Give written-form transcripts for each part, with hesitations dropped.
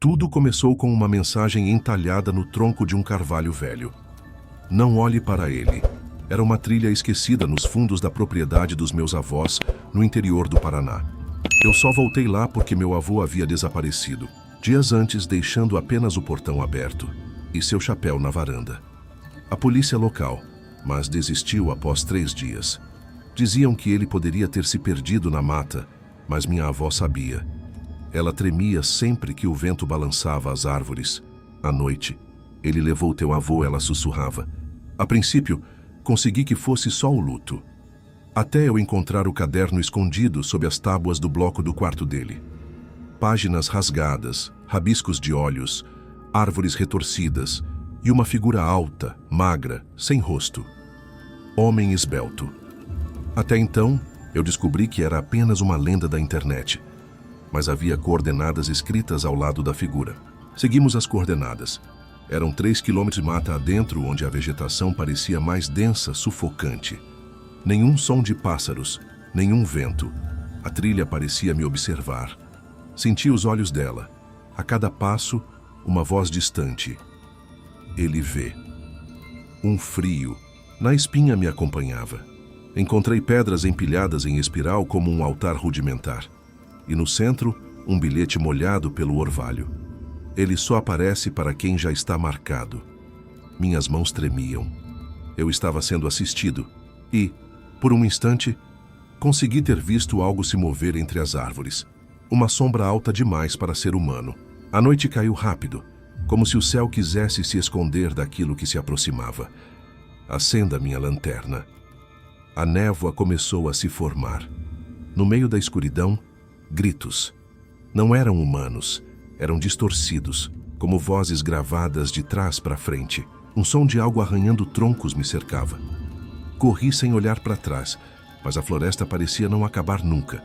Tudo começou com uma mensagem entalhada no tronco de um carvalho velho. Não olhe para ele. Era uma trilha esquecida nos fundos da propriedade dos meus avós, no interior do Paraná. Eu só voltei lá porque meu avô havia desaparecido, dias antes deixando apenas o portão aberto e seu chapéu na varanda. A polícia local, mas desistiu após 3 dias. Diziam que ele poderia ter se perdido na mata, mas minha avó sabia. Ela tremia sempre que o vento balançava as árvores. À noite, ele levou teu avô, ela sussurrava. A princípio, consegui que fosse só o luto. Até eu encontrar o caderno escondido sob as tábuas do bloco do quarto dele. Páginas rasgadas, rabiscos de olhos, árvores retorcidas e uma figura alta, magra, sem rosto. Homem esbelto. Até então, eu descobri que era apenas uma lenda da internet, mas havia coordenadas escritas ao lado da figura. Seguimos as coordenadas. Eram 3 quilômetros de mata adentro, onde a vegetação parecia mais densa, sufocante. Nenhum som de pássaros, nenhum vento. A trilha parecia me observar. Senti os olhos dela. A cada passo, uma voz distante. Ele vê. Um frio na espinha me acompanhava. Encontrei pedras empilhadas em espiral como um altar rudimentar. E no centro, um bilhete molhado pelo orvalho. Ele só aparece para quem já está marcado. Minhas mãos tremiam. Eu estava sendo assistido e, por um instante, consegui ter visto algo se mover entre as árvores. Uma sombra alta demais para ser humano. A noite caiu rápido, como se o céu quisesse se esconder daquilo que se aproximava. Acenda minha lanterna. A névoa começou a se formar. No meio da escuridão, gritos. Não eram humanos, eram distorcidos, como vozes gravadas de trás para frente. Um som de algo arranhando troncos me cercava. Corri sem olhar para trás, mas a floresta parecia não acabar nunca.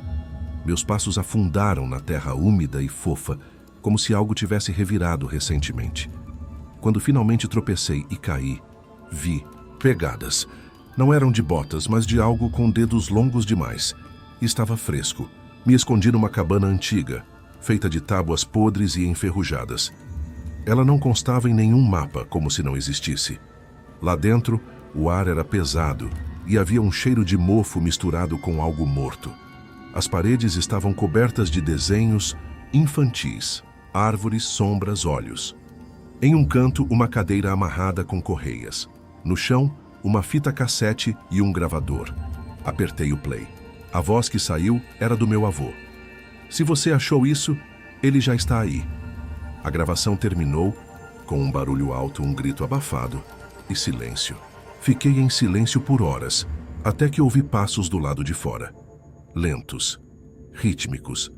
Meus passos afundaram na terra úmida e fofa, como se algo tivesse revirado recentemente. Quando finalmente tropecei e caí, vi pegadas. Não eram de botas, mas de algo com dedos longos demais. Estava fresco. Me escondi numa cabana antiga, feita de tábuas podres e enferrujadas. Ela não constava em nenhum mapa, como se não existisse. Lá dentro, o ar era pesado e havia um cheiro de mofo misturado com algo morto. As paredes estavam cobertas de desenhos infantis, árvores, sombras, olhos. Em um canto, uma cadeira amarrada com correias. No chão, uma fita cassete e um gravador. Apertei o play. A voz que saiu era do meu avô. Se você achou isso, ele já está aí. A gravação terminou com um barulho alto, um grito abafado e silêncio. Fiquei em silêncio por horas, até que ouvi passos do lado de fora. Lentos, rítmicos.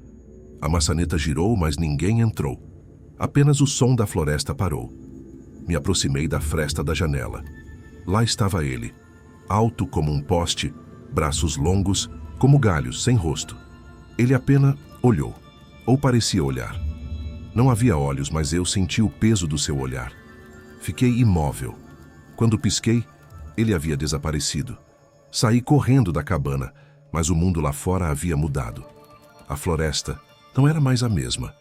A maçaneta girou, mas ninguém entrou. Apenas o som da floresta parou. Me aproximei da fresta da janela. Lá estava ele, alto como um poste, braços longos, como galhos, sem rosto. Ele apenas olhou, ou parecia olhar. Não havia olhos, mas eu senti o peso do seu olhar. Fiquei imóvel. Quando pisquei, ele havia desaparecido. Saí correndo da cabana, mas o mundo lá fora havia mudado. A floresta não era mais a mesma.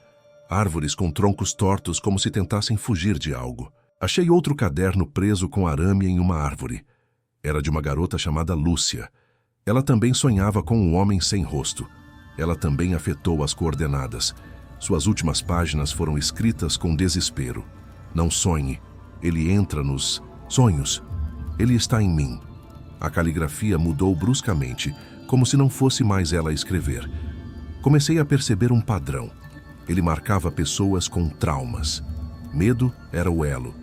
Árvores com troncos tortos como se tentassem fugir de algo. Achei outro caderno preso com arame em uma árvore. Era de uma garota chamada Lúcia. Ela também sonhava com um homem sem rosto. Ela também afetou as coordenadas. Suas últimas páginas foram escritas com desespero. Não sonhe. Ele entra nos sonhos. Ele está em mim. A caligrafia mudou bruscamente, como se não fosse mais ela a escrever. Comecei a perceber um padrão. Ele marcava pessoas com traumas. Medo era o elo.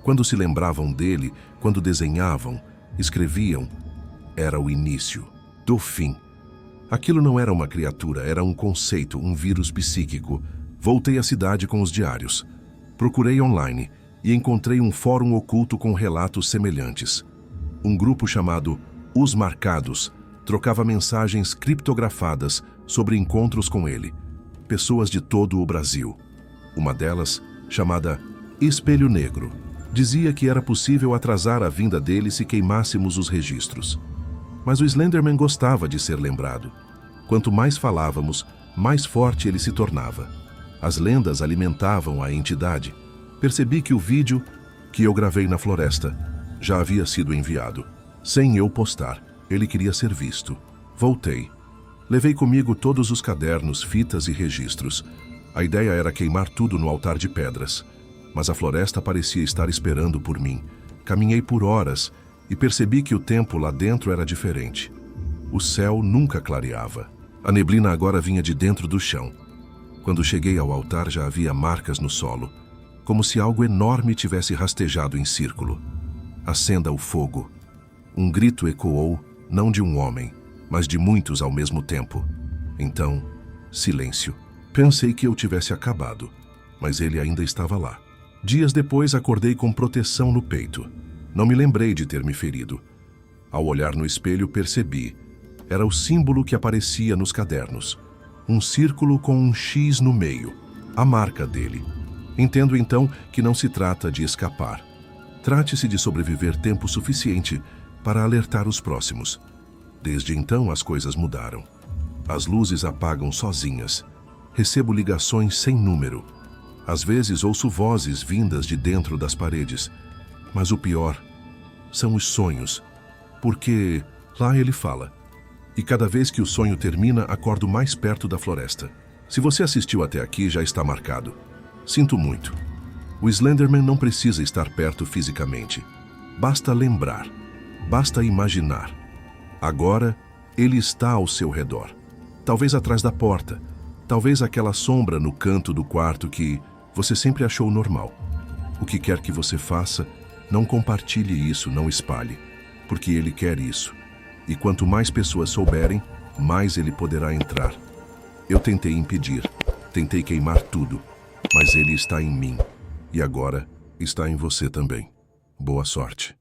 Quando se lembravam dele, quando desenhavam, escreviam, era o início do fim. Aquilo não era uma criatura, era um conceito, um vírus psíquico. Voltei à cidade com os diários. Procurei online e encontrei um fórum oculto com relatos semelhantes. Um grupo chamado Os Marcados trocava mensagens criptografadas sobre encontros com ele. Pessoas de todo o Brasil. Uma delas, chamada Espelho Negro, dizia que era possível atrasar a vinda dele se queimássemos os registros. Mas o Slenderman gostava de ser lembrado. Quanto mais falávamos, mais forte ele se tornava. As lendas alimentavam a entidade. Percebi que o vídeo que eu gravei na floresta já havia sido enviado. Sem eu postar, ele queria ser visto. Voltei. Levei comigo todos os cadernos, fitas e registros. A ideia era queimar tudo no altar de pedras. Mas a floresta parecia estar esperando por mim. Caminhei por horas e percebi que o tempo lá dentro era diferente. O céu nunca clareava. A neblina agora vinha de dentro do chão. Quando cheguei ao altar já havia marcas no solo, como se algo enorme tivesse rastejado em círculo. Acenda o fogo. Um grito ecoou, não de um homem, mas de muitos ao mesmo tempo. Então, silêncio. Pensei que eu tivesse acabado, mas ele ainda estava lá. Dias depois acordei com proteção no peito. Não me lembrei de ter me ferido. Ao olhar no espelho percebi. Era o símbolo que aparecia nos cadernos. Um círculo com um X no meio. A marca dele. Entendo então que não se trata de escapar. Trate-se de sobreviver tempo suficiente para alertar os próximos. Desde então as coisas mudaram. As luzes apagam sozinhas. Recebo ligações sem número. Às vezes ouço vozes vindas de dentro das paredes. Mas o pior são os sonhos, porque lá ele fala. E cada vez que o sonho termina, acordo mais perto da floresta. Se você assistiu até aqui, já está marcado. Sinto muito. O Slenderman não precisa estar perto fisicamente. Basta lembrar. Basta imaginar. Agora, ele está ao seu redor. Talvez atrás da porta. Talvez aquela sombra no canto do quarto que você sempre achou normal. O que quer que você faça, não compartilhe isso, não espalhe. Porque ele quer isso. E quanto mais pessoas souberem, mais ele poderá entrar. Eu tentei impedir. Tentei queimar tudo. Mas ele está em mim. E agora está em você também. Boa sorte.